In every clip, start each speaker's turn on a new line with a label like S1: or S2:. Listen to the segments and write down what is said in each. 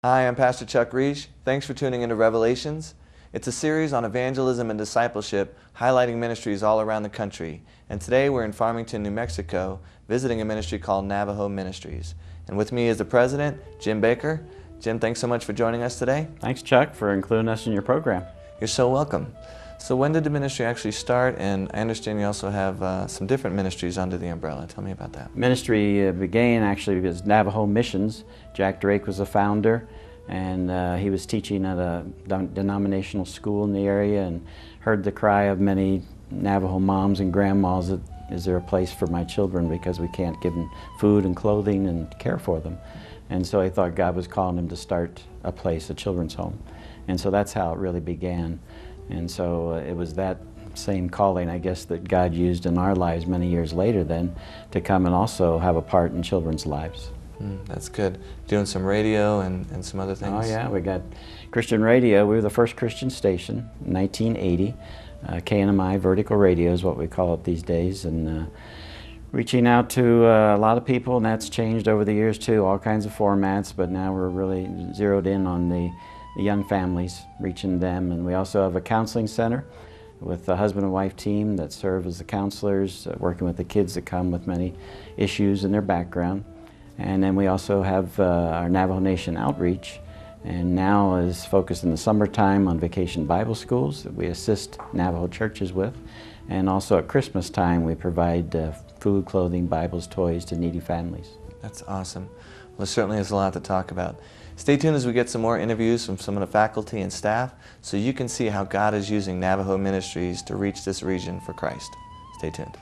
S1: Hi, I'm Pastor Chuck Reich. Thanks for tuning into Revelations. It's a series on evangelism and discipleship, highlighting ministries all around the country. And today we're in Farmington, New Mexico, visiting a ministry called Navajo Ministries. And with me is the president, Jim Baker. Jim, thanks so much for joining us today.
S2: Thanks, Chuck, for including us in your program.
S1: You're so welcome. So when did the ministry actually start? And I understand you also have some different ministries under the umbrella. Tell me about that.
S2: Ministry began actually because Navajo Missions. Jack Drake was the founder, and he was teaching at a denominational school in the area and heard the cry of many Navajo moms and grandmas that, is there a place for my children, because we can't give them food and clothing and care for them. And so he thought God was calling him to start a place, a children's home. And so that's how it really began. And so it was that same calling, I guess, that God used in our lives many years later then to come and also have a part in children's lives.
S1: That's good. Doing some radio and some other things?
S2: Oh yeah, we got Christian radio. We were the first Christian station in 1980. KNMI, vertical radio is what we call it these days. And reaching out to a lot of people, and that's changed over the years too, all kinds of formats, but now we're really zeroed in on the young families, reaching them. And we also have a counseling center with a husband and wife team that serve as the counselors, working with the kids that come with many issues in their background. And then we also have our Navajo Nation outreach, and now is focused in the summertime on vacation Bible schools that we assist Navajo churches with. And also at Christmas time we provide food, clothing, Bibles, toys to needy families.
S1: That's awesome. Well, there certainly is a lot to talk about. Stay tuned as we get some more interviews from some of the faculty and staff so you can see how God is using Navajo Ministries to reach this region for Christ. Stay tuned.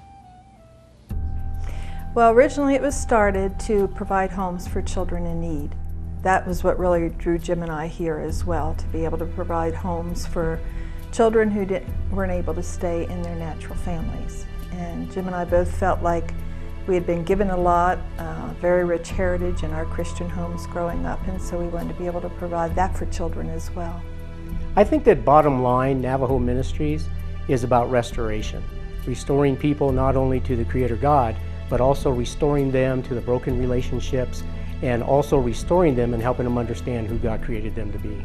S3: Well, originally it was started to provide homes for children in need. That was what really drew Jim and I here as well, to be able to provide homes for children who weren't able to stay in their natural families. And Jim and I both felt like we had been given a lot, very rich heritage in our Christian homes growing up, and so we wanted to be able to provide that for children as well.
S4: I think that bottom line, Navajo Ministries is about restoration, restoring people not only to the Creator God, but also restoring them to the broken relationships, and also restoring them and helping them understand who God created them to be.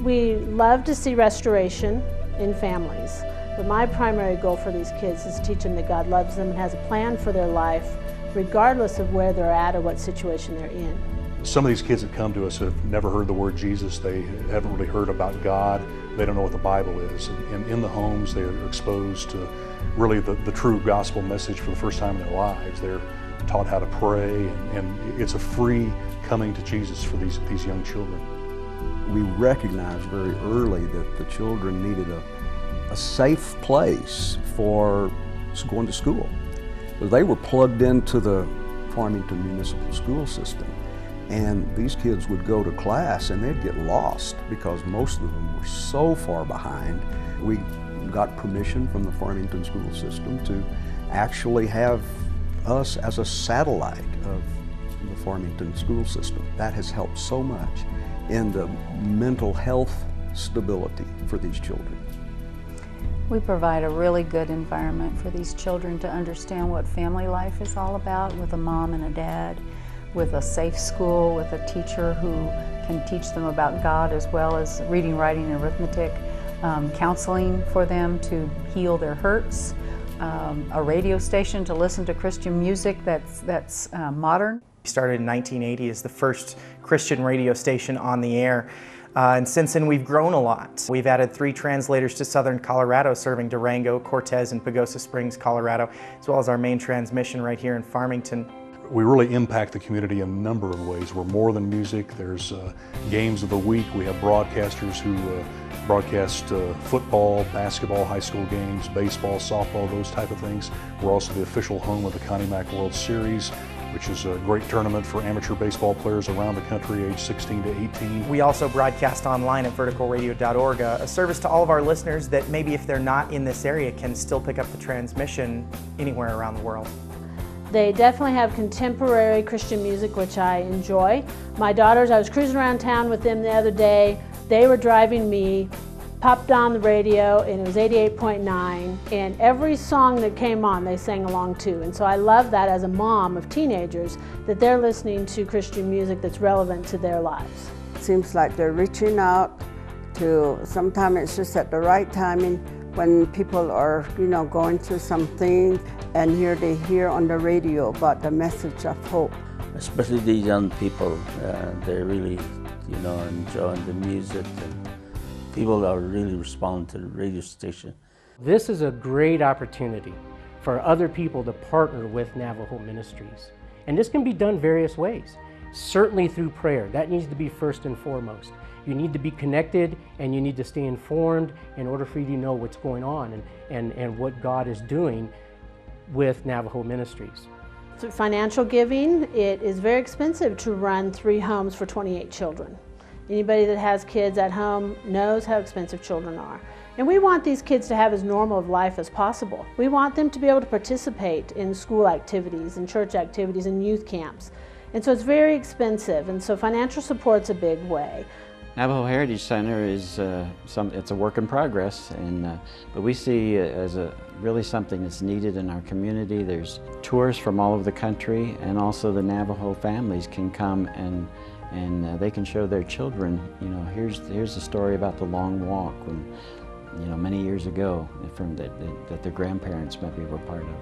S5: We love to see restoration in families, but my primary goal for these kids is to teach them that God loves them and has a plan for their life, regardless of where they're at or what situation they're in.
S6: Some of these kids that come to us have never heard the word Jesus. They haven't really heard about God. They don't know what the Bible is. And in the homes, they're exposed to really the true gospel message for the first time in their lives. They're taught how to pray, and it's a free coming to Jesus for these young children.
S7: We recognized very early that the children needed a safe place for going to school. They were plugged into the Farmington Municipal School System, and these kids would go to class and they'd get lost because most of them were so far behind. We got permission from the Farmington School System to actually have us as a satellite of the Farmington School System. That has helped so much in the mental health stability for these children.
S8: We provide a really good environment for these children to understand what family life is all about, with a mom and a dad, with a safe school, with a teacher who can teach them about God, as well as reading, writing, and arithmetic, counseling for them to heal their hurts, a radio station to listen to Christian music that's modern.
S9: We started in 1980 as the first Christian radio station on the air. And since then we've grown a lot. We've added 3 translators to southern Colorado, serving Durango, Cortez, and Pagosa Springs, Colorado, as well as our main transmission right here in Farmington.
S6: We really impact the community in a number of ways. We're more than music. There's games of the week. We have broadcasters who broadcast football, basketball, high school games, baseball, softball, those type of things. We're also the official home of the Connie Mack World Series, which is a great tournament for amateur baseball players around the country aged 16 to 18.
S9: We also broadcast online at verticalradio.org, a service to all of our listeners that maybe if they're not in this area can still pick up the transmission anywhere around the world.
S5: They definitely have contemporary Christian music, which I enjoy. My daughters, I was cruising around town with them the other day. They were driving me, popped on the radio, and it was 88.9, and every song that came on they sang along to. And so I love that as a mom of teenagers, that they're listening to Christian music that's relevant to their lives.
S10: seems like they're reaching out to, sometimes it's just at the right timing when people are, going through something, and here they hear on the radio about the message of hope.
S11: Especially these young people, they're really, enjoying the music, and people are really responding to the radio station.
S4: This is a great opportunity for other people to partner with Navajo Ministries. And this can be done various ways. Certainly through prayer. That needs to be first and foremost. You need to be connected and you need to stay informed in order for you to know what's going on and what God is doing with Navajo Ministries.
S5: Through financial giving, it is very expensive to run 3 homes for 28 children. Anybody that has kids at home knows how expensive children are. And we want these kids to have as normal of life as possible. We want them to be able to participate in school activities, and church activities, and youth camps. And so it's very expensive, and so financial support's a big way.
S2: Navajo Heritage Center is it's a work in progress, but we see it as really something that's needed in our community. There's tours from all over the country, and also the Navajo families can come and they can show their children, here's the story about the long walk when, many years ago that their grandparents maybe were part of.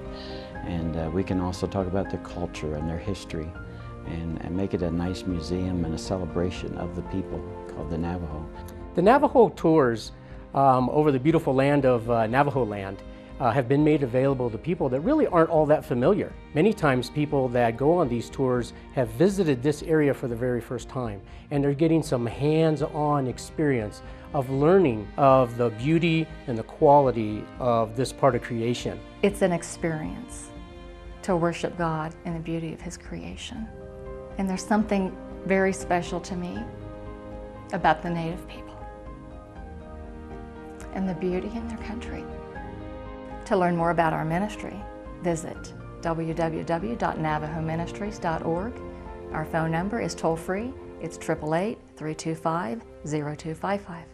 S2: And we can also talk about their culture and their history and make it a nice museum and a celebration of the people called the Navajo.
S4: The Navajo tours over the beautiful land of Navajo land have been made available to people that really aren't all that familiar. Many times people that go on these tours have visited this area for the very first time, and they're getting some hands-on experience of learning of the beauty and the quality of this part of creation.
S12: It's an experience to worship God in the beauty of His creation. And there's something very special to me about the Native people and the beauty in their country. To learn more about our ministry, visit www.navajoministries.org. Our phone number is toll-free. It's 888-325-0255.